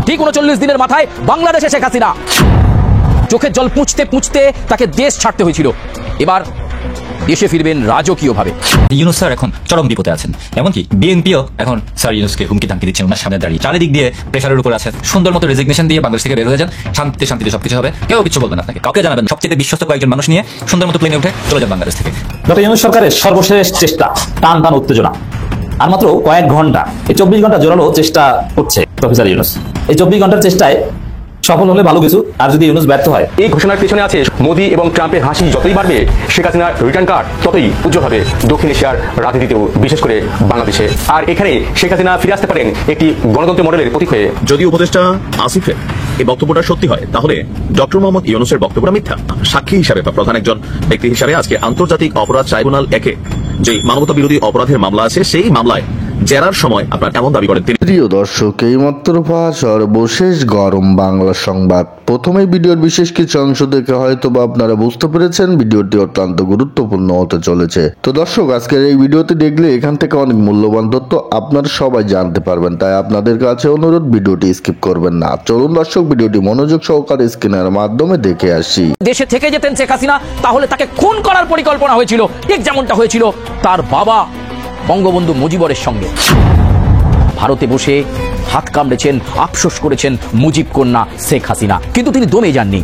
ঠিক ৩৯ দিনের মাথায় বাংলাদেশে শেখ হাসিনা চোখের জল পুঁছতে পুঁছতে তাকে দেশ ছাড়তে হয়েছিল। এবার দেশে ফিরবেন রাজকীয়ভাবে। ইউনূস স্যার এখন চরম বিপদে আছেন, এমনকি বিএনপিও এখন স্যার ইউনূসকে হুমকি ধামকি দিচ্ছেন ওনার সামনে দাঁড়িয়ে। চারিদিক দিয়ে প্রেশারের উপর আছেন, সুন্দর মতো রেজিগনেশন দিয়ে বাংলাদেশ থেকে বের হয়ে যান, শান্তিতে শান্তিতে সবকিছু হবে, কেউ কিছু বলবেন আপনাকে, কাউকে জানাবেন। সবচেয়ে বিশ্বস্ত কয়েকজন মানুষ নিয়ে সুন্দর মতো প্লেনে উঠে চলে যান বাংলাদেশ থেকে। ডক্টর ইউনূস সরকারের সর্বশেষ চেষ্টা, টান টান উত্তেজনা, আর মাত্র কয়েক ঘন্টা, এই 24 ঘন্টা জোরালো চেষ্টা করছে প্রফেসর ইউনূস। এই 24 ঘন্টার চেষ্টায় সফল হলে ভালো কিছু, আর যদি ইউনূস ব্যর্থ হয়। এই ঘোষণার পেছনে আছে মোদি এবং ট্রাম্পের হাসি যতই বাড়বে, শেখ হাসিনার রিটার্ন কার্ড ততই উজ্জ্বল হবে দক্ষিণ এশিয়ার রাজনীতিতেও, বিশেষ করে বাংলাদেশে। আর এখানে শেখ হাসিনা ফিরে আসতে পারেন একটি গণতন্ত্র মডেলের প্রতীক হয়ে। যদি উপদেষ্টা আসিফের এই বক্তব্যটা সত্যি হয়, তাহলে ডক্টর মোহাম্মদ ইউনূসের বক্তব্যটা মিথ্যা। সাক্ষী হিসাবে বা প্রধান একজন ব্যক্তি হিসাবে আজকে আন্তর্জাতিক অপরাধ ট্রাইব্যুনাল একে যে মানবতা বিরোধী অপরাধের মামলা আছে, সেই মামলায় জেরার সময় আপনার এমন দাবি করেন তিনি। প্রিয় দর্শক, এইমাত্র পাওয়া সর্বশেষ গরম বাংলা সংবাদ। প্রথমে ভিডিওর বিশেষ কিছু অংশ দেখে হয়তো বা আপনারা বুঝতে পেরেছেন ভিডিওটি অত্যন্ত গুরুত্বপূর্ণ হতে চলেছে। তো দর্শক, আজকের এই ভিডিওটি দেখলে এখান থেকে অনেক মূল্যবান তথ্য আপনারা সবাই জানতে পারবেন, তাই আপনাদের কাছে অনুরোধ ভিডিওটি স্কিপ করবেন না। চলুন দর্শক, ভিডিওটি মনোযোগ সহকারে স্ক্রিনের মাধ্যমে দেখে আসি। দেশে থেকে যেতেন শেখ হাসিনা, তাহলে তাকে খুন করার পরিকল্পনা হয়েছিল, ঠিক যেমনটা হয়েছিল তার বাবা বঙ্গবন্ধু মুজিবরের সঙ্গে। ভারতে বসে হাত কামড়েছেন, আফসোস করেছেন মুজিব কন্যা শেখ হাসিনা, কিন্তু তিনি দমে যাননি।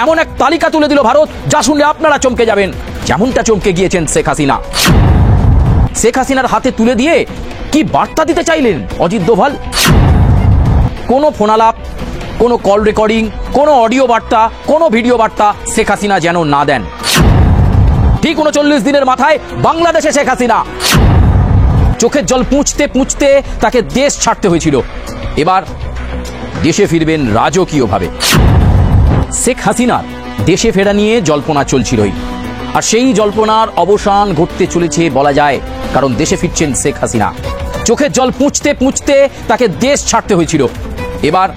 এমন এক তালিকা তুলে দিল ভারত, যা শুনলে আপনারা চমকে যাবেন, যেমনটা চমকে গিয়েছেন শেখ হাসিনা। শেখ হাসিনার হাতে তুলে দিয়ে কি বার্তা দিতে চাইলেন অজিত দোভাল? কোনো ফোনালাপ, কোনো কল রেকর্ডিং, কোনো অডিও বার্তা, কোনো ভিডিও বার্তা শেখ হাসিনা যেন না দেন। ঠিক ৩৯ দিনের মাথায় বাংলাদেশে শেখ হাসিনা চোখের জল পুঁছতে পুঁছতে তাকে দেশ ছাড়তে হয়েছিল। এবার দেশে ফিরবেন রাজকীয়ভাবে। শেখ হাসিনার দেশে ফেরা নিয়ে জল্পনা চলছিলই, আর সেই জল্পনার অবসান ঘটতে চলেছে বলা যায়, কারণ দেশে ফিরছেন শেখ হাসিনা। চোখের জল পুঁছতে পুঁছতে তাকে দেশ ছাড়তে হয়েছিল। এবার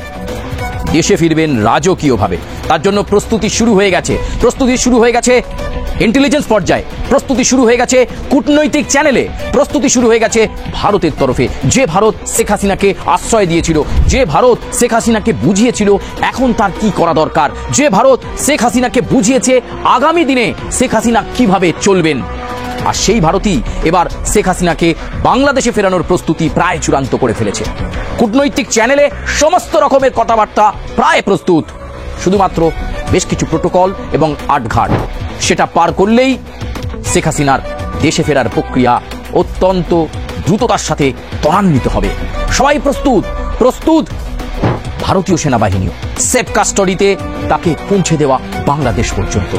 দেশে ফিরবেন রাজকীয়ভাবে। তার জন্য প্রস্তুতি শুরু হয়ে গেছে। প্রস্তুতি শুরু হয়ে গেছে ইন্টেলিজেন্স পর্যায়ে, প্রস্তুতি শুরু হয়ে গেছে কূটনৈতিক চ্যানেলে, প্রস্তুতি শুরু হয়ে গেছে ভারতের তরফে। যে ভারত শেখ হাসিনাকে আশ্রয় দিয়েছিল, যে ভারত শেখ হাসিনাকে বুঝিয়েছিল এখন তার কি করা দরকার, যে ভারত শেখ হাসিনাকে বুঝিয়েছে আগামী দিনে শেখ হাসিনা কিভাবে চলবেন, আর সেই ভারতই এবার শেখ হাসিনাকে বাংলাদেশে ফেরানোর প্রস্তুতি প্রায় চূড়ান্ত করে ফেলেছে। কূটনৈতিক চ্যানেলে সমস্ত রকমের কথাবার্তা প্রায় প্রস্তুত, শুধুমাত্র বেশ কিছু প্রোটোকল এবং আটঘাট সেটা পার করলেই শেখ হাসিনার দেশে ফেরার প্রক্রিয়া অত্যন্ত দ্রুততার সাথে ত্বরান্বিত হবে। সবাই প্রস্তুত, প্রস্তুত ভারতীয় সেনাবাহিনীও সেফ কাস্টডিতে তাকে পৌঁছে দেওয়া বাংলাদেশ পর্যন্ত।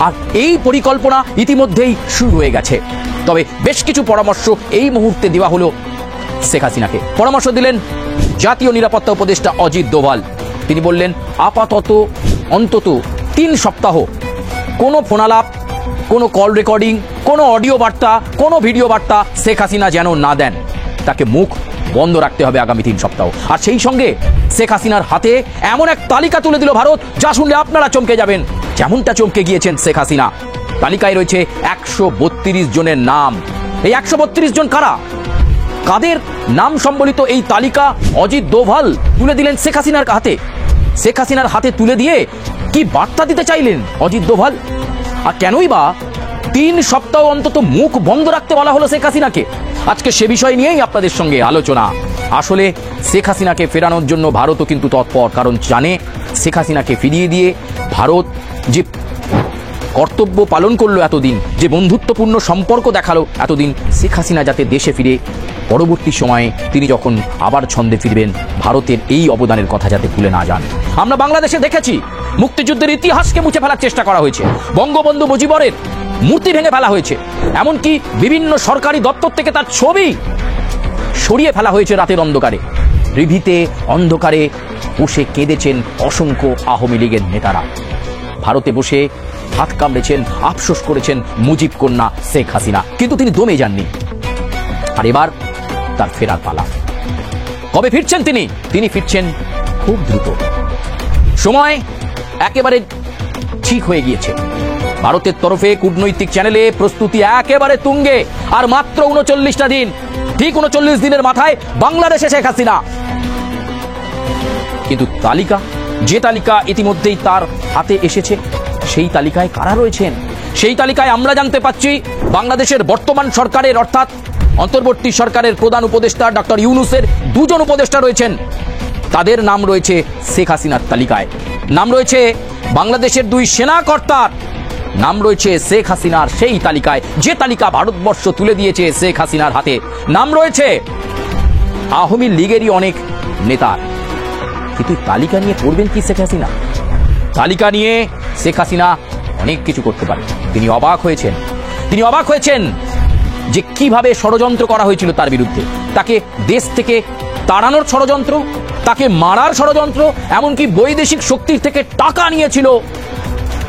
আর এই পরিকল্পনা ইতিমধ্যেই শুরু হয়ে গেছে। তবে বেশ কিছু পরামর্শ এই মুহূর্তে দেওয়া হলো শেখ হাসিনাকে। পরামর্শ দিলেন জাতীয় নিরাপত্তা উপদেষ্টা অজিত দোভাল। তিনি বললেন, আপাতত অন্তত ৩ সপ্তাহ কোনো ফোনালাপ, কোনো কল রেকর্ডিং, কোনো অডিও বার্তা, কোনো ভিডিও বার্তা শেখ হাসিনা যেন না দেন। তাকে মুখ বন্ধ রাখতে হবে আগামী ৩ সপ্তাহ। আর সেই সঙ্গে শেখ হাসিনার হাতে এমন এক তালিকা তুলে দিল ভারত, যা শুনলে আপনারা চমকে যাবেন, যেমনটা চমকে গিয়েছেন শেখ হাসিনা। তালিকায় রয়েছে ১৩২ জনের নাম। এই ১৩২ জন কারা? কাদের নাম সম্বলিত এই তালিকা অজিত দোভাল তুলে দিলেন শেখ হাসিনার হাতে? শেখ হাসিনার হাতে তুলে দিয়ে কি বার্তা দিতে চাইলেন অজিত দোভাল? আর কেনই বা ৩ সপ্তাহ অন্তত মুখ বন্ধ রাখতে বলা হলো শেখ হাসিনাকে? আজকে সে বিষয় নিয়েই আপনাদের সঙ্গে আলোচনা। আসলে শেখ হাসিনাকে ফেরানোর জন্য ভারতও কিন্তু তৎপর, কারণ জানে শেখ হাসিনাকে ফিরিয়ে দিয়ে ভারত যে কর্তব্য পালন করলো এতদিন, যে বন্ধুত্বপূর্ণ সম্পর্ক দেখালো এতদিন, শেখ হাসিনা যাতে দেশে ফিরে পরবর্তী সময়ে তিনি যখন আবার ছন্দে ফিরবেন, ভারতের এই অবদানের কথা যাতে ভুলে না যান। আমরা বাংলাদেশে দেখেছি মুক্তিযুদ্ধের ইতিহাসকে মুছে ফেলার চেষ্টা করা হয়েছে, বঙ্গবন্ধু মুজিবরের মূর্তি ভেঙে ফেলা হয়েছে, এমনকি বিভিন্ন সরকারি দপ্তর থেকে তার ছবি সরিয়ে ফেলা হয়েছে রাতের অন্ধকারে। রিভিতে অন্ধকারে বসে কেঁদেছেন অসংখ্য আওয়ামী লীগের নেতারা। ভারতে বসে হাত কামড়েছেন, আফসোস করেছেন মুজিব কন্যা শেখ হাসিনা, কিন্তু তিনি দমে যাননি। আর এবার তার ফেরার পালা। কবে ফিরছেন তিনি? তিনি ফিরছেন খুব দ্রুত। সময় একেবারে ঠিক হয়ে গিয়েছে। ভারতের তরফে কূটনৈতিক চ্যানেলে প্রস্তুতি একেবারে তুঙ্গে। আর মাত্র ৩৯টা দিন, ঠিক ৩৯ দিনের মাথায় বাংলাদেশে শেখ হাসিনা। কিন্তু যে তালিকা ইতিমধ্যেই তার হাতে এসেছে, সেই তালিকায় কারা রয়েছেন? সেই তালিকায় আমরা জানতে পাচ্ছি বাংলাদেশের বর্তমান সরকারের অর্থাৎ অন্তর্বর্তী সরকারের প্রধান উপদেষ্টা ডক্টর ইউনূসের দুজন উপদেষ্টা রয়েছেন। তাদের নাম রয়েছে শেখ হাসিনার তালিকায়, নাম রয়েছে বাংলাদেশের 2 সেনা কর্তার নাম রয়েছে শেখ হাসিনার সেই তালিকায়, যে তালিকা ভারতবর্ষ তুলে দিয়েছে শেখ হাসিনার হাতে। নাম রয়েছে আওয়ামী লীগেরই অনেক নেতার। কিন্তু তালিকা নিয়ে করবেন কি শেখ হাসিনা? তালিকা নিয়ে শেখ হাসিনা অনেক কিছু করতে পারে। তিনি অবাক হয়েছেন যে কিভাবে ষড়যন্ত্র করা হয়েছিল তার বিরুদ্ধে। তাকে দেশ থেকে তাড়ানোর ষড়যন্ত্র, তাকে মারার ষড়যন্ত্র, এমনকি বৈদেশিক শক্তির থেকে টাকা নিয়েছিল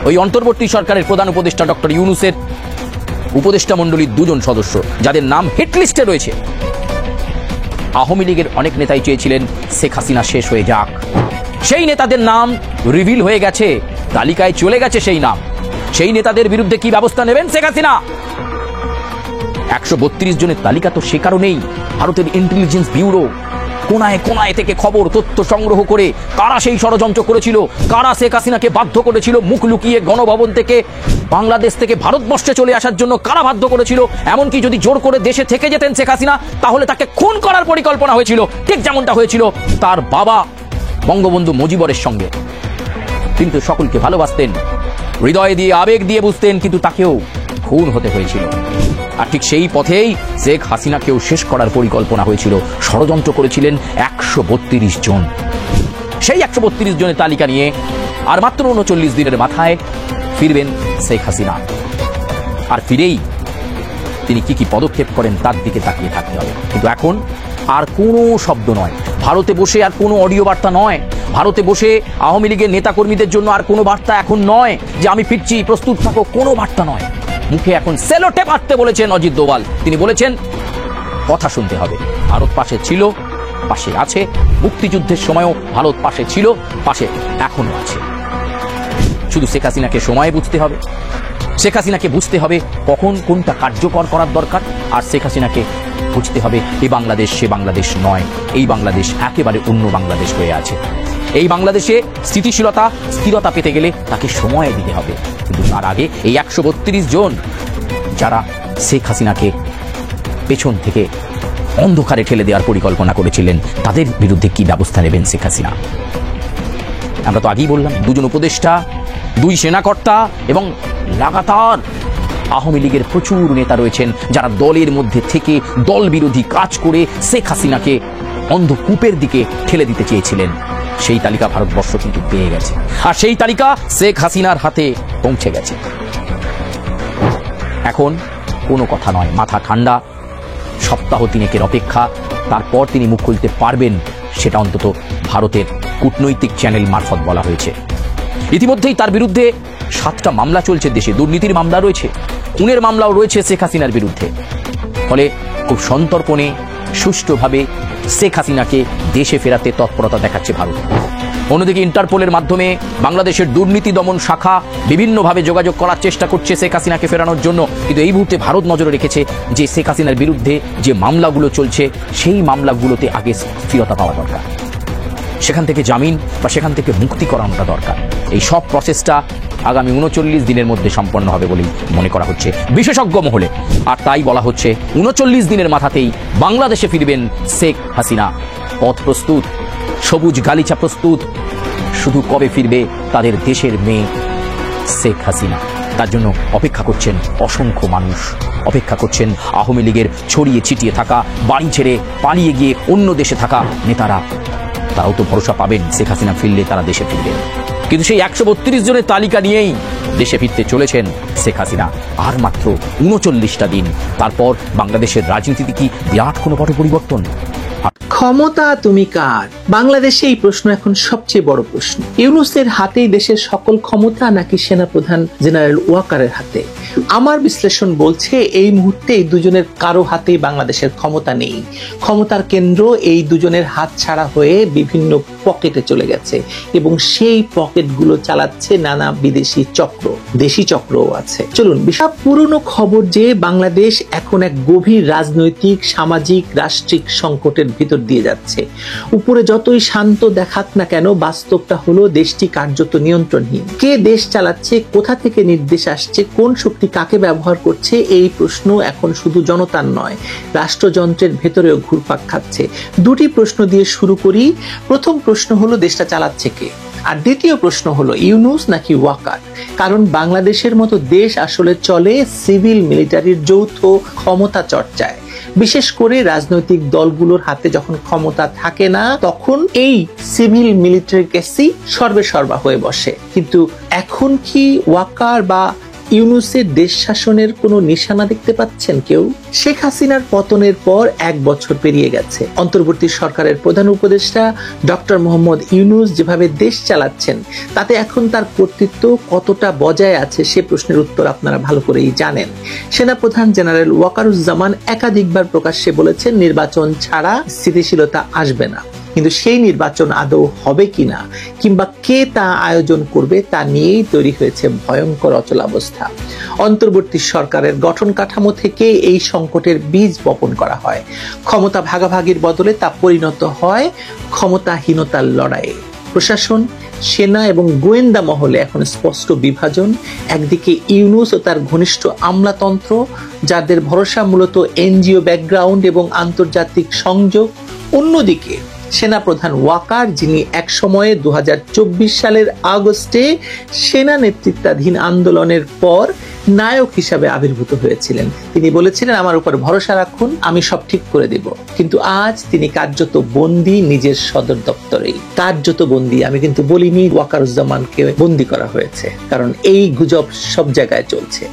ওই অন্তর্বর্তী সরকারের প্রধান উপদেষ্টা ডক্টর ইউনূসের উপদেষ্টা মণ্ডলীর 2 জন সদস্য, যাদের নাম হিটলিস্টে রয়েছে। আওয়ামী লীগের অনেক নেতাই চেয়েছিলেন শেখ হাসিনা শেষ হয়ে যাক। সেই নেতাদের নাম রিভিল হয়ে গেছে, তালিকায় চলে গেছে সেই নাম। সেই নেতাদের বিরুদ্ধে কি ব্যবস্থা নেবেন শেখ হাসিনা? 132 জনের তালিকা তো সে কারণেই ভারতের ইন্টেলিজেন্স ব্যুরো কোনায় কোনায় থেকে খবর তথ্য সংগ্রহ করে কারা সেই ষড়যন্ত্র করেছিল, কারা শেখ হাসিনাকে বাধ্য করেছিল মুখ লুকিয়ে গণভবন থেকে বাংলাদেশ থেকে ভারতবর্ষে চলে আসার জন্য, কারা বাধ্য করেছিল। এমনকি যদি জোর করে দেশে থেকে যেতেন শেখ হাসিনা, তাহলে তাকে খুন করার পরিকল্পনা হয়েছিল, ঠিক যেমনটা হয়েছিল তার বাবা বঙ্গবন্ধু মুজিবরের সঙ্গে। কিন্তু সকলকে ভালোবাসতেন, হৃদয় দিয়ে আবেগ দিয়ে বুঝতেন, কিন্তু তাকেও খুন হতে হয়েছিল। আর ঠিক সেই পথেই শেখ হাসিনাকেও শেষ করার পরিকল্পনা হয়েছিল। ষড়যন্ত্র করেছিলেন 132 জন। সেই 132 জনের তালিকা নিয়ে আর মাত্র 39 দিনের মাথায় ফিরবেন শেখ হাসিনা। আর ফিরেই তিনি কি পদক্ষেপ করেন তার দিকে তাকিয়ে থাকতে হবে। কিন্তু এখন আর কোনো শব্দ নয়, ভারতে বসে আর কোনো অডিও বার্তা নয়, ভারতে বসে আওয়ামী লীগের নেতাকর্মীদের জন্য আর কোনো বার্তা এখন নয় যে আমি ফিরছি প্রস্তুত থাকো, কোনো বার্তা নয়। মুখে এখন সেলোটেপ আঁটতে বলেছেন অজিত দোভাল। তিনি বলেছেন কথা শুনতে হবে। ভারত পাশে ছিল, পাশে আছে, মুক্তিযুদ্ধের সময়ও ভারত পাশে ছিল, পাশে এখনো আছে। শুধু শেখ হাসিনাকে সময় বুঝতে হবে, শেখ হাসিনাকে বুঝতে হবে কখন কোনটা কার্যকর করার দরকার। আর শেখ হাসিনাকে বুঝতে হবে এই বাংলাদেশ সে বাংলাদেশ নয়, এই বাংলাদেশ একেবারে অন্য বাংলাদেশ হয়ে আছে। এই বাংলাদেশে স্থিরতা পেতে গেলে তাকে সময় দিতে হবে। কিন্তু তার আগে এই 132 জন যারা শেখ হাসিনাকে পেছন থেকে অন্ধকারে ঠেলে দেওয়ার পরিকল্পনা করেছিলেন, তাদের বিরুদ্ধে কি ব্যবস্থা নেবেন শেখ হাসিনা? আমরা তো আগেই বললাম 2 জন উপদেষ্টা, 2 সেনাকর্তা এবং লাগাতার আওয়ামী লীগের প্রচুর নেতা রয়েছেন যারা দলের মধ্যে থেকে দল বিরোধী কাজ করে শেখ হাসিনাকে অন্ধকূপের দিকে ঠেলে দিতে চেয়েছিলেন। সেই তালিকা ভারতবর্ষ কিন্তু পেয়ে গেছে, আর সেই তালিকা শেখ হাসিনার হাতে পৌঁছে গেছে। এখন কোনো কথা নয়, মাথা ঠান্ডা, সপ্তাহ 3 অপেক্ষা, তারপর তিনি মুখ খুলতে পারবেন, সেটা অন্তত ভারতের কূটনৈতিক চ্যানেল মারফত বলা হয়েছে। ইতিমধ্যেই তার বিরুদ্ধে 7টা মামলা চলছে দেশে, দুর্নীতির মামলা রয়েছে, খুনের মামলাও রয়েছে শেখ হাসিনার বিরুদ্ধে। ফলে খুব সন্তর্পণে সুষ্ঠুভাবে শেখ হাসিনাকে দেশে ফেরাতে তৎপরতা দেখাচ্ছে ভারত। অন্যদিকে ইন্টারপোলের মাধ্যমে বাংলাদেশের দুর্নীতি দমন শাখা বিভিন্নভাবে যোগাযোগ করার চেষ্টা করছে শেখ হাসিনাকে ফেরানোর জন্য। কিন্তু এই মুহূর্তে ভারত নজরে রেখেছে যে শেখ হাসিনার বিরুদ্ধে যে মামলাগুলো চলছে সেই মামলাগুলোতে আগে স্থিরতা পাওয়া দরকার, সেখান থেকে জামিন বা সেখান থেকে মুক্তি করানোটা দরকার। এই সব প্রসেসটা আগামী 39 দিনের মধ্যে সম্পন্ন হবে বলেই মনে করা হচ্ছে বিশেষজ্ঞ মহলে। আর তাই বলা হচ্ছে 39 দিনের মাথাতেই বাংলাদেশে ফিরবেন শেখ হাসিনা। পথ প্রস্তুত, সবুজ গালিচা প্রস্তুত, শুধু কবে ফিরবে তাদের দেশের মেয়ে শেখ হাসিনা, তার জন্য অপেক্ষা করছেন অসংখ্য মানুষ, অপেক্ষা করছেন আওয়ামী লীগের ছড়িয়ে ছিটিয়ে থাকা, বাড়ি ছেড়ে পালিয়ে গিয়ে অন্য দেশে থাকা নেতারা। তারাও তো ভরসা পাবেন শেখ হাসিনা ফিরলে তারা দেশে ফিরবেন। কিন্তু সেই 132 জনের তালিকা নিয়েই দেশে ফিরতে চলেছেন শেখ হাসিনা। আর মাত্র 39টা দিন, তারপর বাংলাদেশের রাজনীতিতে কি বিরাট কোনো বড় পরিবর্তন? ক্ষমতা তুমি কার? বাংলাদেশে এই প্রশ্ন এখন সবচেয়ে বড় প্রশ্ন। ইউনূসের হাতেই দেশের সকল ক্ষমতা নাকি সেনাপ্রধান জেনারেল ওয়াকারের হাতে? আমার বিশ্লেষণ বলছে এই মুহূর্তে এই দুজনের কারো হাতেই বাংলাদেশের ক্ষমতা নেই। ক্ষমতার কেন্দ্র এই দুজনের হাত ছাড়া হয়ে বিভিন্ন পকেটে চলে গেছে এবং সেই পকেটগুলো চালাচ্ছে নানা বিদেশি চক্র, দেশি চক্রও আছে। চলুন, বিশাল পুরনো খবর যে বাংলাদেশ এখন এক গভীর রাজনৈতিক, সামাজিক, রাষ্ট্রিক সংকটের ভিতর দিয়ে যাচ্ছে। উপরে যতই শান্ত দেখাক না কেন, বাস্তবটা হলো দেশটি কার্যত নিয়ন্ত্রণহীন। কে দেশ চালাচ্ছে, কোথা থেকে নির্দেশ আসছে, কোন শক্তি কাকে ব্যবহার করছে, এই প্রশ্ন এখন শুধু জনতার নয়, রাষ্ট্রযন্ত্রের ভেতরেও ঘুরপাক খাচ্ছে। দুটি প্রশ্ন দিয়ে শুরু করি। প্রথম প্রশ্ন হলো দেশটা চালাচ্ছে কে, আর দ্বিতীয় প্রশ্ন হলো ইউনূস নাকি ওয়াকার। কারণ বাংলাদেশের মতো দেশ আসলে চলে সিভিল মিলিটারির যৌথ ক্ষমতা চর্চায়। বিশেষ করে রাজনৈতিক দলগুলোর হাতে যখন ক্ষমতা থাকে না, তখন এই সিভিল মিলিটারি কেসই সর্বেসর্বা হয়ে বসে। কিন্তু এখন কি ওয়াকার বা ইউনূসের দেশ শাসনের কোনো নিশানা দেখতে পাচ্ছেন কেউ? শেখ হাসিনার পতনের পর 1 বছর পেরিয়ে গেছে। অন্তর্বর্তী সরকারের প্রধান উপদেষ্টা ডক্টর মোহাম্মদ ইউনূস যেভাবে দেশ চালাচ্ছেন, তাতে এখন তার কর্তৃত্ব কতটা বজায় আছে সে প্রশ্নের উত্তর আপনারা ভালো করেই জানেন। সেনাপ্রধান জেনারেল ওয়াকারুজ্জামান একাধিকবার প্রকাশ্যে বলেছেন নির্বাচন ছাড়া স্থিতিশীলতা আসবে না। কিন্তু সেই নির্বাচন আদৌ হবে কিনা কিংবা কে তা আয়োজন করবে তা নিয়েই তৈরি হয়েছে ভয়ঙ্কর অচলাবস্থা। অন্তর্বর্তী সরকারের গঠন কাঠামো থেকে এই সংকটের বীজ বপন করা হয়। ক্ষমতা ভাগাভাগির বদলে তা পরিণত হয় ক্ষমতাহীনতার লড়াইয়ে। প্রশাসন, সেনা এবং গোয়েন্দা মহলে এখন স্পষ্ট বিভাজন। একদিকে ইউনূস ও তার ঘনিষ্ঠ আমলাতন্ত্র, যাদের ভরসা মূলত এনজিও ব্যাকগ্রাউন্ড এবং আন্তর্জাতিক সংযোগ। অন্যদিকে সেনাপ্রধান ওয়াকার, যিনি এক সময়ে 2024 সালের আগস্টে সেনা নেতৃত্বাধীন আন্দোলনের পর নায়ক হিসাবে আবির্ভূত হয়েছিলেন। তিনি বলেছিলেন আমার উপর ভরসা রাখুন, আমি সব ঠিক করে দেব। কিন্তু আজ তিনি কার্যত বন্দী নিজের সদর দপ্তরেই। কার্যত বন্দী, আমি কিন্তু বলিনি ওয়াকারুজ্জামানকে বন্দী করা হয়েছে, কারণ এই গুজব সব জায়গায় চলছে।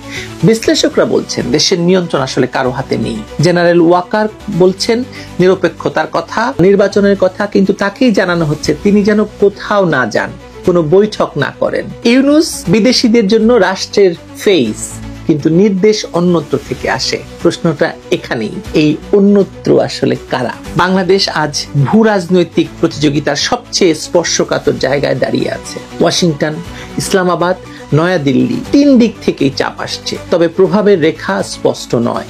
বিশ্লেষকরা বলছেন দেশের নিয়ন্ত্রণ আসলে কারো হাতে নেই। জেনারেল ওয়াকার বলছেন নিরপেক্ষতার কথা, নির্বাচনের কথা, কিন্তু তাকেই জানানো হচ্ছে তিনি যেন কোথাও না যান, কোনো বৈঠক না করেন। ইউনূস বিদেশিদের জন্য রাষ্ট্রের ফেস, কিন্তু নির্দেশ অন্যত্র থেকে আসে। প্রশ্নটা এখানেই, এই অন্যত্র আসলে কারা? বাংলাদেশ আজ ভূ রাজনৈতিক প্রতিযোগিতার সবচেয়ে স্পর্শকাতর জায়গায় দাঁড়িয়ে আছে। ওয়াশিংটন, ইসলামাবাদ, নয়াদিল্লি, 3 দিক থেকেই চাপ আসছে, তবে প্রভাবের রেখা স্পষ্ট নয়।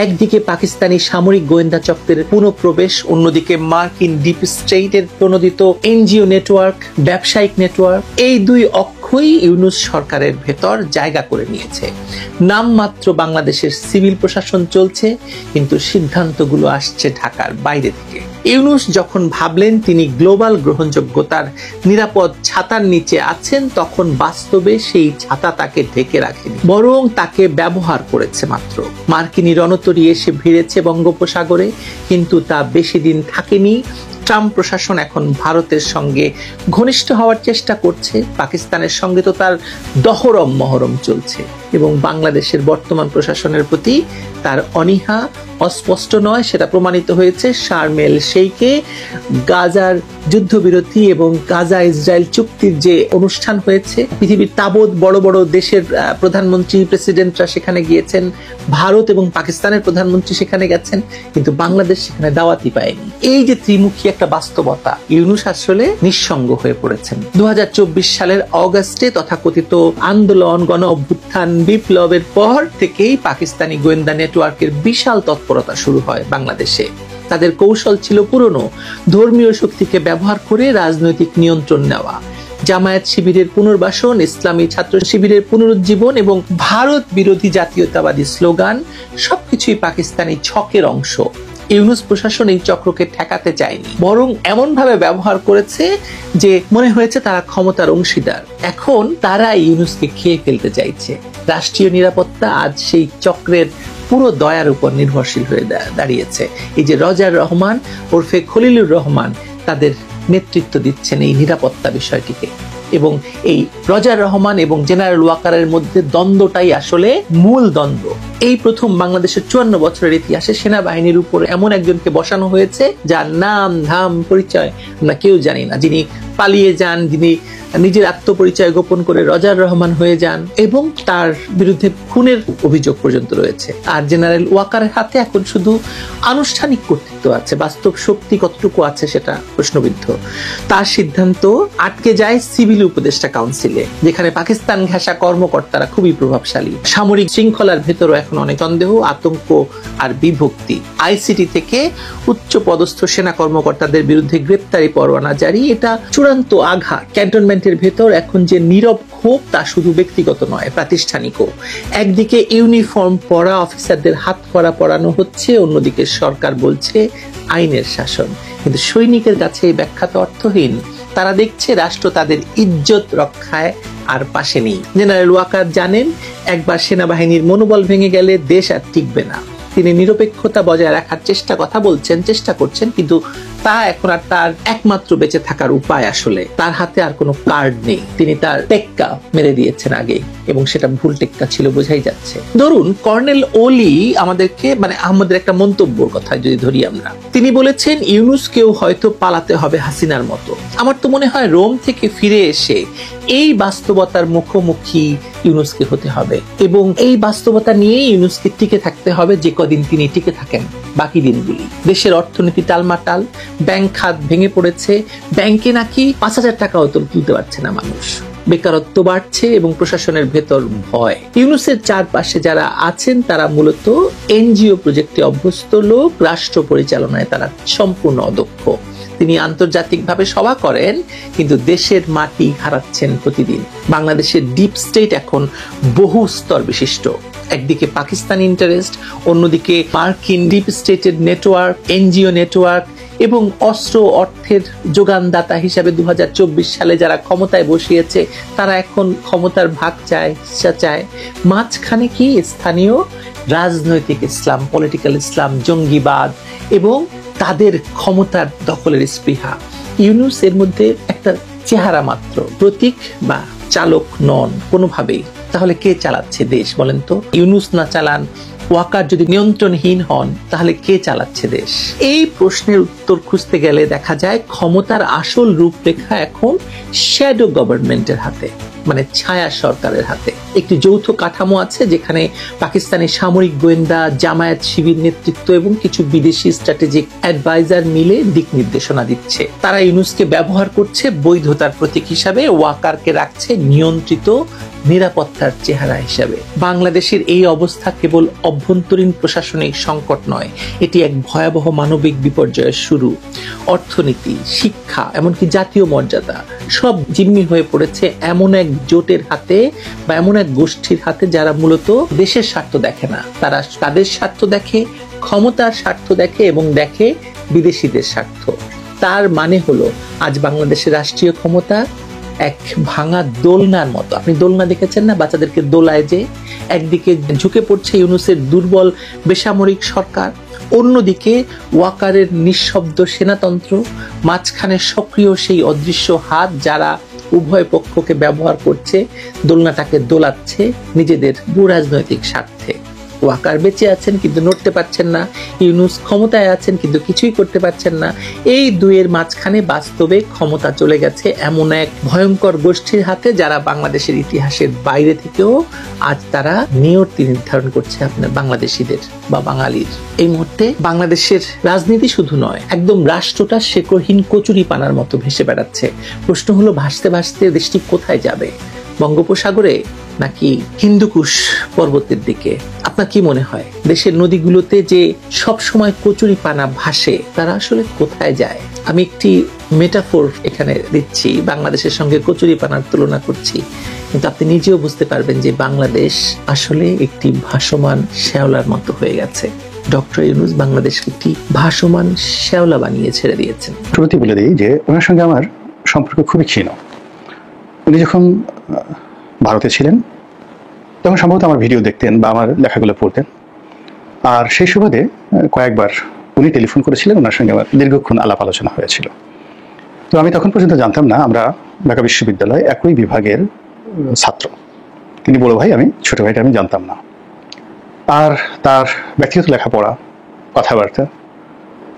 একদিকে পাকিস্তানি সামরিক গোয়েন্দা চক্রের পুনঃপ্রবেশ, অন্যদিকে মার্কিন ডিপ স্টেটের প্রণোদিত এনজিও নেটওয়ার্ক, ব্যবসায়িক নেটওয়ার্ক। এই দুই অক্ষই ইউনূস সরকারের ভেতর জায়গা করে নিয়েছে। নামমাত্র বাংলাদেশের সিভিল প্রশাসন চলছে, কিন্তু সিদ্ধান্তগুলো আসছে ঢাকার বাইরে থেকে। ইউনূস যখন ভাবলেন তিনি গ্লোবাল গ্রহণযোগ্যতার নিরাপদ ছাতার নিচে আছেন, তখন বাস্তবে সেই ছাতা তাকে ঢেকে রাখেনি, বরং তাকে ব্যবহার করেছে মাত্র। মার্কিনী রণতরী এসে ভিড়েছে বঙ্গোপসাগরে, কিন্তু তা বেশি দিন থাকেনি। ট্রাম্প প্রশাসন এখন ভারতের সঙ্গে ঘনিষ্ঠ হওয়ার চেষ্টা করছে। পাকিস্তানের সঙ্গে তো তার দহরম মহরম চলছে, এবং বাংলাদেশের বর্তমান প্রশাসনের প্রতি তার অনীহা অস্পষ্ট নয়, সেটা প্রমাণিত হয়েছে শারম এল শেখে গাজার যুদ্ধবিরতি এবং গাজা ইসরায়েল চুক্তির যে অনুষ্ঠান হয়েছে। পৃথিবীর তাবৎ বড় বড় দেশের প্রধানমন্ত্রী, প্রেসিডেন্টরা সেখানে গিয়েছেন, ভারত এবং পাকিস্তানের প্রধানমন্ত্রী সেখানে গেছেন, কিন্তু বাংলাদেশ সেখানে দাওয়াতই পায়নি। এই যে ত্রিমুখী একটা বাস্তবতা, ইউনূস আসলে নিঃসঙ্গ হয়ে পড়েছেন। 2024 সালের অগাস্টে তথাকথিত আন্দোলন, গণ অভ্যুত্থান, বিপ্লবের পর থেকেই পাকিস্তানি গোয়েন্দা নেটওয়ার্কের বিশাল তৎপরতা শুরু হয় বাংলাদেশে। তাদের কৌশল ছিল পুরনো, ধর্মীয় শক্তিকে ব্যবহার করে রাজনৈতিক নিয়ন্ত্রণ নেওয়া। জামায়াত শিবিরের পুনর্বাসন, ইসলামী ছাত্র শিবিরের পুনরুজ্জীবন এবং ভারত বিরোধী জাতীয়তাবাদী স্লোগান সবকিছুই পাকিস্তানি ছকের অংশ। ইউনূস প্রশাসন এই চক্রকে ঠেকাতে চায়নি, বরং এমন ভাবে ব্যবহার করেছে যে মনে হয়েছে তারা ক্ষমতার অংশীদার। এখন তারা ইউনূসকে খেয়ে ফেলতে চাইছে। রাষ্ট্রীয় নিরাপত্তা আজ সেই চক্রের পুরো দয়ার উপর নির্ভরশীল হয়ে দাঁড়িয়েছে। এই যে রজার রহমান ওরফে খলিলুর রহমান তাদের নেতৃত্ব দিচ্ছেন এই নিরাপত্তা বিষয়টিকে, এবং এই রজার রহমান এবং জেনারেল ওয়াকারের মধ্যে দ্বন্দ্বটাই আসলে মূল দ্বন্দ্ব। এই প্রথম বাংলাদেশের 54 বছরের ইতিহাসে সেনাবাহিনীর উপর এমন একজনকে বসানো হয়েছে যার নাম, ধাম, পরিচয় আমরা কেউ জানি না, যিনি পালিয়ে যান, যিনি নিজের আত্মপরিচয় গোপন করে রজার রহমান হয়ে যান, এবং তার বিরুদ্ধে খুনের অভিযোগ পর্যন্ত রয়েছে। আর জেনারেল ওয়াকারের হাতে এখন শুধু আনুষ্ঠানিক কর্তৃত্ব দায়িত্ব আছে, বাস্তব শক্তি কতটুকু আছে সেটা প্রশ্নবিদ্ধ। তার সিদ্ধান্ত আটকে যায় সিভিল উপদেষ্টা কাউন্সিলে, যেখানে পাকিস্তান ঘেঁষা কর্মকর্তারা খুবই প্রভাবশালী। সামরিক শৃঙ্খলার ভেতরও এখন অনেক সন্দেহ, আতঙ্ক আর বিভক্তি। আইসিটি থেকে উচ্চ পদস্থ সেনা কর্মকর্তাদের বিরুদ্ধে গ্রেপ্তারি পরোয়ানা জারি, এটা চূড়ান্ত আঘাত। ক্যান্টনমেন্টের ভেতর এখন যে নীরব ক্ষোভ তা শুধু ব্যক্তিগত নয়, প্রাতিষ্ঠানিকও। একদিকে ইউনিফর্ম পরা অফিসারদের হাত করা পরানো হচ্ছে, অন্যদিকে সরকার বলছে আইনের শাসন। কিন্তু সৈনিকের কাছে এই ব্যাখ্যা তো অর্থহীন। তারা দেখছে রাষ্ট্র তাদের ইজ্জত রক্ষায় আর পাশে নেই। জেনারেল ওয়াকার জানেন, একবার সেনাবাহিনীর মনোবল ভেঙে গেলে দেশ আর টিকবে না। তিনি নিরপেক্ষতা বজায় রাখার চেষ্টা করছেন, কিন্তু তা এখন আর তার একমাত্র বেঁচে থাকার উপায়। আসলে তার হাতে আর কোনো কার্ড নেই। তিনি তার টেক্কা মেরে দিয়েছেন আগে, এবং সেটা ভুল টেক্কা ছিল, বোঝাই যাচ্ছে। ধরুন কর্নেল ওলি আমাদের একটা মন্তব্যর কথা যদি ধরি আমরা, তিনি বলেছেন ইউনূসকেও হয়তো পালাতে হবে হাসিনার মতো। আমার তো মনে হয় রোম থেকে ফিরে এসে এই বাস্তবতার মুখোমুখি ইউনূসকে হতে হবে, এবং এই বাস্তবতা নিয়েই ইউনূসকে টিকে থাকতে হবে যে কদিন তিনি টিকে থাকেন বাকি দিনগুলি। দেশের অর্থনীতি টালমাটাল, ব্যাংক খাত ভেঙে পড়েছে, ব্যাংকে নাকি 5,000 টাকাও তুলতে পারছে না মানুষ। বেকারত্ব বাড়ছে এবং প্রশাসনের ভেতর ভয়। ইউনূসের চারপাশে যারা আছেন তারা মূলত এনজিও প্রজেক্টে অভ্যস্ত লোক, রাষ্ট্র পরিচালনায় তারা সম্পূর্ণ অদক্ষ। তিনি আন্তর্জাতিকভাবে সভা করেন, কিন্তু দেশের মাটি হারাচ্ছেন প্রতিদিন। বাংলাদেশের ডিপ স্টেট এখন বহু স্তর বিশিষ্ট। একদিকে পাকিস্তানি ইন্টারেস্ট, অন্যদিকে মার্কিন ডিপ স্টেটের নেটওয়ার্ক, এনজিও নেটওয়ার্ক এবং অর্থের যোগানদাতা হিসাবে 2024 সালে যারা ক্ষমতায় বসিয়েছে তারা এখন ক্ষমতার ভাগ চায়। মাঝখানে কি স্থানীয় রাজনৈতিক ইসলাম, পলিটিক্যাল ইসলাম, জঙ্গিবাদ এবং তাদের ক্ষমতার দখলের স্পৃহা। ইউনূস এর মধ্যে একটা চেহারা মাত্র, প্রতীক বা চালক নন কোনোভাবেই। তাহলে কে চালাচ্ছে দেশ বলেন তো? ইউনূস না চালান, ওয়াকার যদি নিয়ন্ত্রণহীন হন, তাহলে কে চালাচ্ছে দেশ? এই প্রশ্নের উত্তর খুঁজতে গেলে দেখা যায় ক্ষমতার আসল রূপরেখা এখন শ্যাডো গভর্নমেন্টের হাতে, মানে ছায়া সরকারের হাতে। একটি যৌথ কাঠামো আছে যেখানে পাকিস্তানি সামরিক গোয়েন্দা, জামায়াত শিবির নেতৃত্ব এবং কিছু বিদেশি স্ট্র্যাটেজিক অ্যাডভাইজার মিলে দিক নির্দেশনা দিচ্ছে। তারা ইউনূসকে ব্যবহার করছে বৈধতার প্রতীক হিসাবে, ওয়াকারকে রাখছে নিয়ন্ত্রিত নিরাপত্তার চেহারা হিসাবে। বাংলাদেশের এই অবস্থা কেবল অভ্যন্তরীণ প্রশাসনিক সংকট নয়, এটি এক ভয়াবহ মানবিক বিপর্যয়ের শুরু। অর্থনীতি, শিক্ষা, এমনকি জাতীয় মর্যাদা সব জিম্মি হয়ে পড়েছে এমন এক জোটের হাতে বা এমন এক গোষ্ঠীর হাতে যারা মূলত দেশের স্বার্থ দেখে না। তারা তাদের স্বার্থ দেখে, ক্ষমতার স্বার্থ দেখে এবং দেখে বিদেশিদের স্বার্থ। তার মানে হলো আজ বাংলাদেশের রাষ্ট্রীয় ক্ষমতা এক ভাঙা দোলনার মতো। আপনি দোলনা দেখেছেন না, বাচ্চাদেরকে দোলায় যে? একদিকে ঝুঁকে পড়ছে ইউনূসের দুর্বল বেসামরিক সরকার, অন্যদিকে ওয়াকারের নিঃশব্দ সেনাতন্ত্র, মাঝখানে সক্রিয় সেই অদৃশ্য হাত যারা উভয় পক্ষকে ব্যবহার করছে, দোলনাটাকে দোলাচ্ছে নিজেদের ভূরাজনৈতিক স্বার্থে। ওয়াকার বেঁচে আছেন কিন্তু নড়তে পারছেন না, ইউনূস ক্ষমতায় আছেন কিন্তু কিছুই করতে পারছেন না। এই দুয়ের মাঝখানে বাস্তবে ক্ষমতা চলে গেছে এমন এক ভয়ঙ্কর গোষ্ঠীর হাতে যারা বাংলাদেশের ইতিহাসের বাইরে থেকেও আজ তারা নিয়তি নির্ধারণ করছে আপনার বাংলাদেশিদের বা বাঙালির। এই মুহূর্তে বাংলাদেশের রাজনীতি শুধু নয়, একদম রাষ্ট্রটা শেকড়হীন কচুরি পানার মতো ভেসে বেড়াচ্ছে। প্রশ্ন হলো ভাসতে ভাসতে দেশটি কোথায় যাবে? বঙ্গোপসাগরে নাকি হিন্দুকুশ পর্বতের দিকে? আপনার কি মনে হয় দেশের নদীগুলোতে যে সব সময় কচুরি পানা ভাসে তারা আসলে কোথায় যায়? আমি একটি মেটাফোর এখানে দিচ্ছি, বাংলাদেশের সঙ্গে কচুরি পানার তুলনা করছি, কিন্তু আপনি নিজেও বুঝতে পারবেন যে বাংলাদেশ আসলে একটি ভাসমান শ্যাওলার মতো হয়ে গেছে। ডক্টর ইউনূস বাংলাদেশকে একটি ভাসমান শ্যাওলা বানিয়ে ছেড়ে দিয়েছেন। শুরুতে বলে দিই যে ওনার সঙ্গে আমার সম্পর্ক খুবই ক্ষীণ। উনি যখন ভারতে ছিলেন তখন সম্ভবত আমার ভিডিও দেখতেন বা আমার লেখাগুলো পড়তেন, আর সেই সুবাদে কয়েকবার উনি টেলিফোন করেছিলেন, ওনার সঙ্গে আমার দীর্ঘক্ষণ আলাপ আলোচনা হয়েছিল। তো আমি তখন পর্যন্ত জানতাম না আমরা ঢাকা বিশ্ববিদ্যালয় একই বিভাগের ছাত্র। তিনি বড় ভাই, আমি ছোট ভাইটা আমি জানতাম না। আর তার ব্যক্তিগত লেখাপড়া, কথাবার্তা,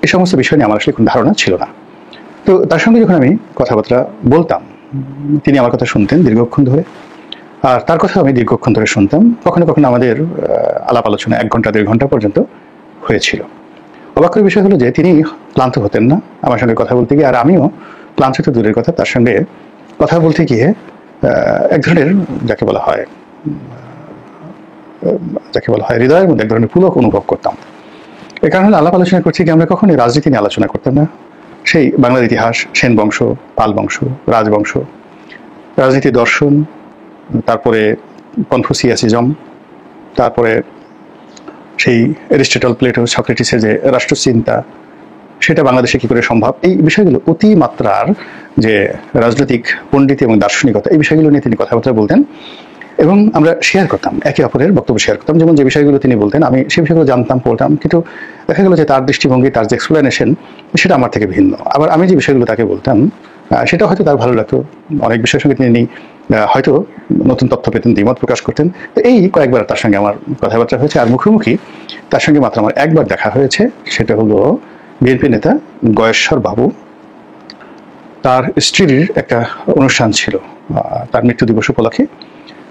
এই সমস্ত বিষয় নিয়ে আমার আসলে কোনো ধারণা ছিল না। তো তার সঙ্গে যখন আমি কথাবার্তা বলতাম, তিনি আমার কথা শুনতেন দীর্ঘক্ষণ ধরে, আর তার কথা আমি দীর্ঘক্ষণ ধরে শুনতাম। কখনো কখনো আমাদের আলাপ আলোচনা 1 ঘন্টা 1.5 ঘন্টা পর্যন্ত হয়েছিল। অবাক করার বিষয় হলো যে তিনি ক্লান্ত হতেন না আমার সঙ্গে কথা বলতে গিয়ে, আর আমিও ক্লান্ত তো দূরের কথা, তার সঙ্গে কথা বলতে গিয়ে এক ধরনের যাকে বলা হয় হৃদয়ের মধ্যে এক ধরনের পুলক অনুভব করতাম। এ কারণে আলাপ আলোচনা করছি কি আমরা কখনোই রাজনীতি নিয়ে আলোচনা করতাম না। সেই বাংলার ইতিহাস, সেন বংশ, পাল বংশ, রাজবংশ, রাজনীতি, দর্শন, তারপরে কনফুসিয়াসিজম, তারপরে সেই অ্যারিস্টটল, প্লেটো, সক্রেটিসের যে রাষ্ট্রচিন্তা, সেটা বাংলাদেশে কি করে সম্ভব, এই বিষয়গুলো অতিমাত্রার যে রাজনৈতিক পণ্ডিতি এবং দার্শনিকতা, এই বিষয়গুলো নিয়ে তিনি কথাবার্তা বলতেন এবং আমরা শেয়ার করতাম, একে অপরের বক্তব্য শেয়ার করতাম। যেমন যে বিষয়গুলো তিনি বলতেন আমি সেই বিষয়গুলো জানতাম, পড়তাম, কিন্তু দেখা গেল যে তার দৃষ্টিভঙ্গি, তার যে এক্সপ্লেনেশন, সেটা আমার থেকে ভিন্ন। আবার আমি যে বিষয়গুলো তাকে বলতাম সেটা হয়তো তার ভালো লাগতো। অনেক বিষয়ের সঙ্গে তিনি হয়তো নতুন তথ্য পেতেন, দ্বিমত প্রকাশ করতেন। তো এই কয়েকবার তার সঙ্গে আমার কথাবার্তা হয়েছে। আর মুখোমুখি তার সঙ্গে মাত্র আমার একবার দেখা হয়েছে, সেটা হলো বিএনপি নেতা গয়েশ্বর বাবু, তার স্ত্রীর একটা অনুষ্ঠান ছিল তার মৃত্যু দিবস উপলক্ষে।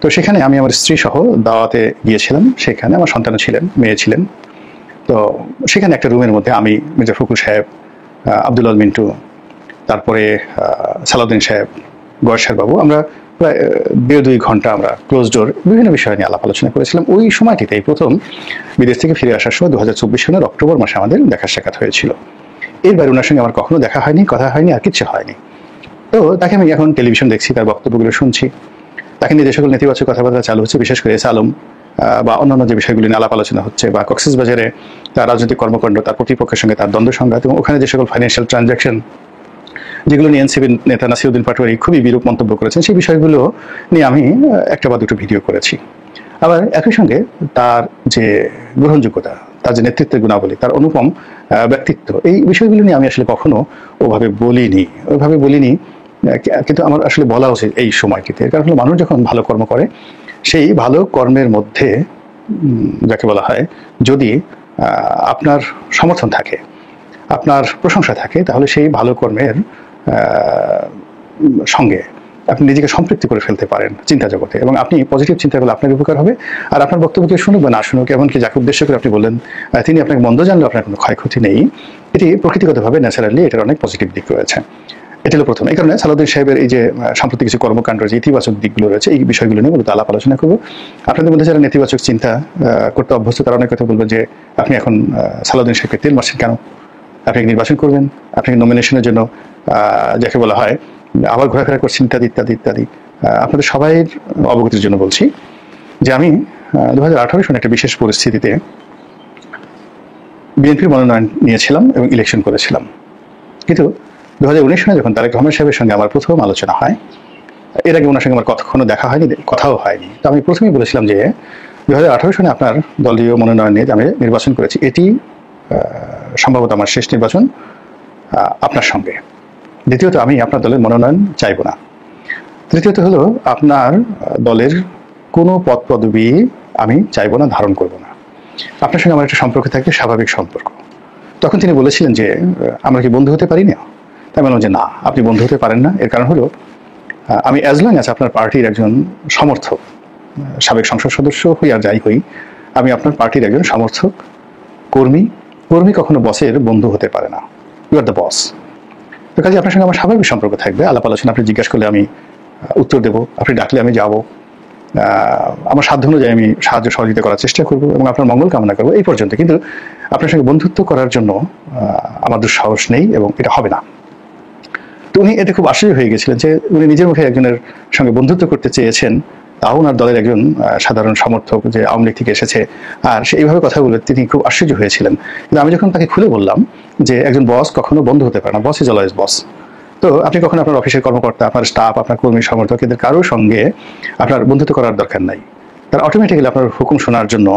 তো সেখানে আমি আমার স্ত্রী সহ দাওয়াতে গিয়েছিলাম। সেখানে আমার সন্তান ছিলেন, মেয়ে ছিলেন। তো সেখানে একটা রুমের মধ্যে আমি, মির্জা ফখরুল সাহেব, আব্দুল আল মিন্টু, তারপরে সালাউদ্দিন সাহেব, গয়েশ্বর বাবু, আমরা প্রায় 1.5-2 ঘন্টা আমরা ক্লোজ ডোর বিভিন্ন বিষয় নিয়ে আলাপ আলোচনা করেছিলাম। ওই সময়টিতেই প্রথম বিদেশ থেকে ফিরে আসার সময় 2024 সালের অক্টোবর মাসে আমাদের দেখা সাক্ষাৎ হয়েছিল। এর বাইরে ওনার সঙ্গে আমার কখনো দেখা হয়নি, কথা হয়নি, আর কিচ্ছু হয়নি। তো তাকে আমি এখন টেলিভিশন দেখছি, তার বক্তব্যগুলো শুনছি, তাকে নিয়ে যে সকল নেতিবাচক কথাবার্তা চালু হচ্ছে, বিশেষ করে এস আলম বা অন্যান্য যে বিষয়গুলি নিয়ে আলাপ আলোচনা হচ্ছে, বা কক্সবাজারে তার রাজনৈতিক কর্মকাণ্ড, তার প্রতিপক্ষের সঙ্গে তার দ্বন্দ্ব সংঘাত, এবং ওখানে যে সকল ফাইন্যান্সিয়াল ট্রানজাকশন যেগুলো নিয়ে এনসিপি নেতা নাসিরউদ্দিন পাটোয়ারি খুবই বিরূপ মন্তব্য করেছেন, সেই বিষয়গুলো নিয়ে আমি একটা বা দুটো ভিডিও করেছি। আবার একই সঙ্গে তার যে গ্রহণযোগ্যতা, তার যে নেতৃত্বের গুণাবলী, তার অনুপম ব্যক্তিত্ব, এই বিষয়গুলো নিয়ে আমি আসলে কখনো ওইভাবে বলিনি, কিন্তু আমার আসলে বলা উচিত এই সময়টিতে। কারণ হলো মানুষ যখন ভালো কর্ম করে, সেই ভালো কর্মের মধ্যে যাকে বলা হয়, যদি আপনার সমর্থন থাকে, আপনার প্রশংসা থাকে, তাহলে সেই ভালো কর্মের সঙ্গে আপনি নিজেকে সম্পৃক্ত করে ফেলতে পারেন চিন্তা জগতে, এবং আপনি পজিটিভ চিন্তা করলে আপনার উপকার হবে। আর আপনার বক্তব্যকে শুনুক বা না শুনুক, এমনকি যাকে উদ্দেশ্য করে আপনি বললেন তিনি আপনাকে মন্দ জানলেও আপনার কোনো ক্ষয়ক্ষতি নেই, এটি প্রকৃতিগতভাবে ন্যাচারালি এটার অনেক পজিটিভ দিক রয়েছে। এটি হলো প্রথম। এই কারণে সালাউদ্দিন সাহেবের এই যে সাম্প্রতিক কিছু কর্মকাণ্ডের যে ইতিবাচক দিকগুলো রয়েছে, এই বিষয়গুলো নিয়ে মূলত আলাপ আলোচনা করবো। আপনাদের মধ্যে যারা নেতিবাচক চিন্তা করতে অভ্যস্ত, তারা অনেক কথা বলবেন যে আপনি এখন সালাউদ্দিন সাহেবকে তেল মারছেন কেন, আপনি নির্বাচন করবেন, আপনি নমিনেশনের জন্য যাকে বলা হয় আবার ঘোরাফেরা করছেন, ইত্যাদি ইত্যাদি ইত্যাদি। আপনাদের সবাই অবগতির জন্য বলছি যে আমি 2018 সনে একটা বিশেষ পরিস্থিতিতে বিএনপির মনোনয়ন নিয়েছিলাম এবং ইলেকশন করেছিলাম। কিন্তু 2019 সনে যখন তারেক রহমান সাহেবের সঙ্গে আমার প্রথম আলোচনা হয়, এর আগে ওনার সঙ্গে আমার কখনো দেখা হয়নি, কথাও হয়নি। তো আমি প্রথমেই বলেছিলাম যে 2018 সনে আপনার দলীয় মনোনয়ন নিয়ে আমি নির্বাচন করেছি, এটি সম্ভবত আমার শেষ নির্বাচন আপনার সঙ্গে। দ্বিতীয়ত, আমি আপনার দলের মনোনয়ন চাইব না। তৃতীয়ত হলো, আপনার দলের কোনো পদ পদবি আমি চাইব না, ধারণ করব না। আপনার সঙ্গে আমার একটা সম্পর্ক থাকবে, স্বাভাবিক সম্পর্ক। তখন তিনি বলেছিলেন যে আমরা কি বন্ধু হতে পারি না? তাই বললাম যে না, আপনি বন্ধু হতে পারেন না। এর কারণ হলো আমি অ্যাজ লং অ্যাজ আপনার পার্টির একজন সমর্থক, সাবেক সংসদ সদস্য হই আর যাই হই, আমি আপনার পার্টির একজন সমর্থক, কর্মী কখনো বসের বন্ধু হতে পারে না। You are the boss. তো কাজে আপনার সঙ্গে আমার স্বাভাবিক সম্পর্ক থাকবে, আলাপ আলোচনা, আপনি জিজ্ঞাসা করলে আমি উত্তর দেবো, আপনি ডাকলে আমি যাব, আমার সাধ্য অনুযায়ী আমি সাহায্য সহযোগিতা করার চেষ্টা করবো এবং আপনার মঙ্গল কামনা করবো, এই পর্যন্ত। কিন্তু আপনার সঙ্গে বন্ধুত্ব করার জন্য আমার দুঃসাহস নেই এবং এটা হবে না। তো উনি এতে খুব আশ্চর্য হয়ে গেছিলেন যে উনি নিজের মুখে একজনের সঙ্গে বন্ধুত্ব করতে চেয়েছেন, তাও ওনার দলের একজন সাধারণ সমর্থক যে আওয়ামী লীগ থেকে এসেছে, আর সে এইভাবে কথা বলে তিনি খুব আশ্চর্য হয়েছিলেন। কিন্তু আমি যখন তাকে খুলে বললাম যে একজন বস কখনো বন্ধু হতে পারে না, বস ইজ অলওয়েজ বস। তো আপনি কখনো আপনার অফিসের কর্মকর্তা, আপনার স্টাফ, আপনার কর্মী সমর্থক, এদের কারোর সঙ্গে আপনার বন্ধুত্ব করার দরকার নাই। তারা অটোমেটিক্যালি আপনার হুকুম শোনার জন্য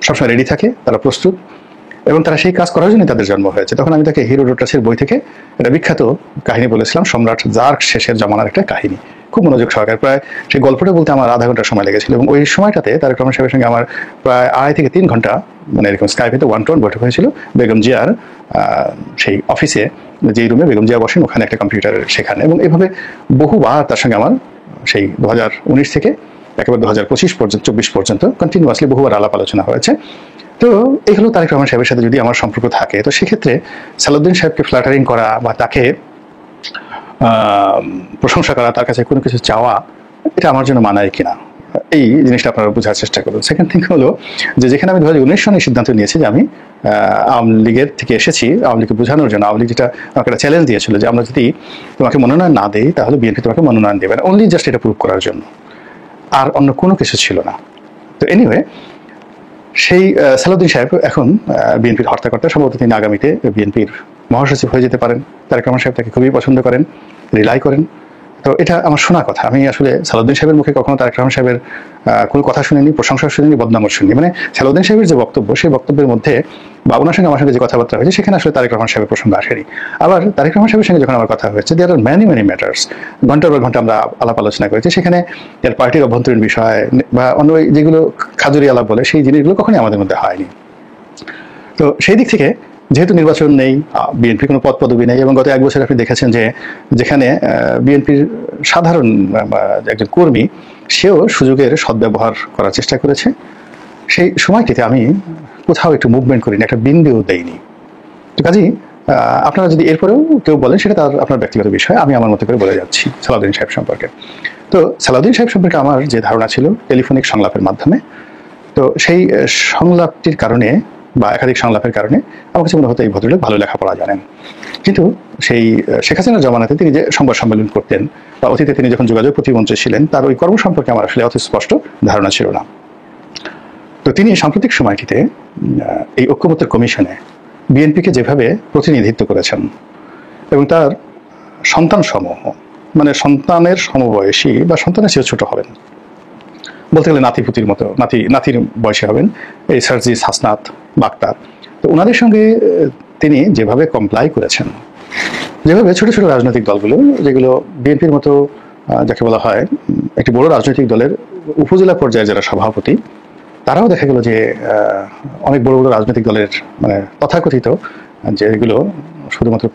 সবসময় রেডি থাকে, তারা প্রস্তুত, এবং তারা সেই কাজ করার জন্য তাদের জন্ম হয়েছে। তখন আমি তাকে হিরোডোটাসের বই থেকে একটা বিখ্যাত কাহিনী বলেছিলাম, সম্রাট জার্ক শেষের জমানার একটা কাহিনী, খুব মনোযোগ সহকারে। প্রায় সেই গল্পটা বলতে আমার আধা ঘন্টা সময় লেগেছিল, এবং ওই সময়টাতে তারেক রহমান সাহেবের সঙ্গে আমার প্রায় 2.5 থেকে 3 ঘন্টা মানে এরকম স্কাইপেতে 1-to-1 বৈঠক হয়েছিল বেগম জিয়ার সেই অফিসে, যেই রুমে বেগম জিয়া বসেন ওখানে একটা কম্পিউটারের সেখানে। এবং এইভাবে বহুবার তার সঙ্গে আমার সেই 2019 থেকে একেবারে 2025 পর্যন্ত 24 পর্যন্ত কন্টিনিউয়াসলি বহুবার আলাপ আলোচনা হয়েছে। তো এই হলো তারেক রহমান সাহেবের সাথে যদি আমার সম্পর্ক থাকে, তো সেক্ষেত্রে সালাউদ্দিন সাহেবকে ফ্ল্যাটারিং করা বা তাকে প্রশংসা করা, তার কাছে কোনো কিছু চাওয়া, এটা আমার জন্য মানায় কিনা, এই জিনিসটা আপনারা বোঝার চেষ্টা করুন। সেকেন্ড থিং হলো যে যেখানে আমি 2019 সনে সিদ্ধান্ত নিয়েছি যে আমি আওয়ামী লীগের থেকে এসেছি আওয়ামী লীগকে বোঝানোর জন্য, আওয়ামী লীগ যেটা আমাকে একটা চ্যালেঞ্জ দিয়েছিল যে আমরা যদি তোমাকে মনোনয়ন না দেই তাহলে বিএনপি তোমাকে মনোনয়ন দেবে না, অনলি জাস্ট এটা প্রুভ করার জন্য, আর অন্য কোনো কিছু ছিল না। তো এনিওয়ে, সেই সালাউদ্দিন সাহেব এখন বিএনপির হর্তাকর্তা, সম্ভবত তিনি আগামীতে বিএনপির মহাসচিব হয়ে যেতে পারেন। তারেক রহমান সাহেব তাকে খুবই পছন্দ করেন, রিলাই করেন। তো এটা আমার শোনা কথা, আমি আসলে সালাউদ্দিন সাহেবের মুখে কখনো তারেক রহমান সাহেবের কোনো কথা শুনিনি, প্রশংসা শুনিনি, বদনামও শুনিনি। মানে সালাউদ্দিন সাহেবের যে বক্তব্য, সেই বক্তব্যের মধ্যে বা ওনার সঙ্গে আমার সঙ্গে যে কথাবার্তা হয়েছে সেখানে আসলে তারেক রহমান সাহেবের প্রসঙ্গ আসেনি। আবার তারেক রহমান সাহেবের সঙ্গে যখন আমার কথা হয়েছে, দেয়ার আর ম্যানি ম্যাটার্স, ঘন্টার পর ঘন্টা আমরা আলাপ আলোচনা করেছি, সেখানে এর পার্টির অভ্যন্তরীণ বিষয় বা অন্য যেগুলো খাজুরি আলাপ বলে সেই জিনিসগুলো কখনই আমাদের মধ্যে হয়নি। তো সেই দিক থেকে যেহেতু নির্বাচন নেই, বিএনপির কোনো পদ পদবি নেই, এবং গত 1 বছর আপনি দেখেছেন যে যেখানে বিএনপির সাধারণ একজন কর্মী সেও সুযোগের সদ্ব্যবহার করার চেষ্টা করেছে, সেই সময়টিতে আমি কোথাও একটু মুভমেন্ট করিনি, একটা বিন্দুও দেইনি। তো কাজেই আপনারা যদি এরপরেও কেউ বলেন সেটা তার আপনার ব্যক্তিগত বিষয়, আমি আমার মতো করে বলে যাচ্ছি সালাউদ্দিন সাহেব সম্পর্কে। তো সালাউদ্দিন সাহেব সম্পর্কে আমার যে ধারণা ছিল টেলিফোনিক সংলাপের মাধ্যমে, তো সেই সংলাপটির কারণে বা একাধিক সংলাপের কারণে আমার কাছে মনে হতো এই ভদ্রলোক ভালো লেখাপড়া জানেন। কিন্তু সেই শেখ হাসিনার জমানাতে তিনি যে সংবাদ সম্মেলন করতেন বা অতীতে তিনি যখন যোগাযোগ প্রতিমন্ত্রী ছিলেন, তার ওই কর্ম সম্পর্কে আমার আসলে অত স্পষ্ট ধারণা ছিল না। তো তিনি সাম্প্রতিক সময়টিতে এই ঐক্যমত্যের কমিশনে বিএনপিকে যেভাবে প্রতিনিধিত্ব করেছেন এবং তার সন্তান সমূহ, মানে সন্তানের সমবয়সী বা সন্তানের চেয়ে ছোট হবেন, বলতে গেলে নাতিপুতির মতো, নাতির বয়সে হবেন, এই সার্জিস, হাসনাত, বাক্তার, তো ওনাদের সঙ্গে তিনি যেভাবে কমপ্লাই করেছেন, যেভাবে ছোট ছোট রাজনৈতিক দলগুলো যেগুলো বিএনপির মতো যাকে বলা হয় একটি বড় রাজনৈতিক দলের উপজেলা পর্যায়ে যারা সভাপতি, তারাও দেখা গেল যে অনেক বড় বড় রাজনৈতিক দলের মানে তথাকথিত যেগুলো শুধুমাত্র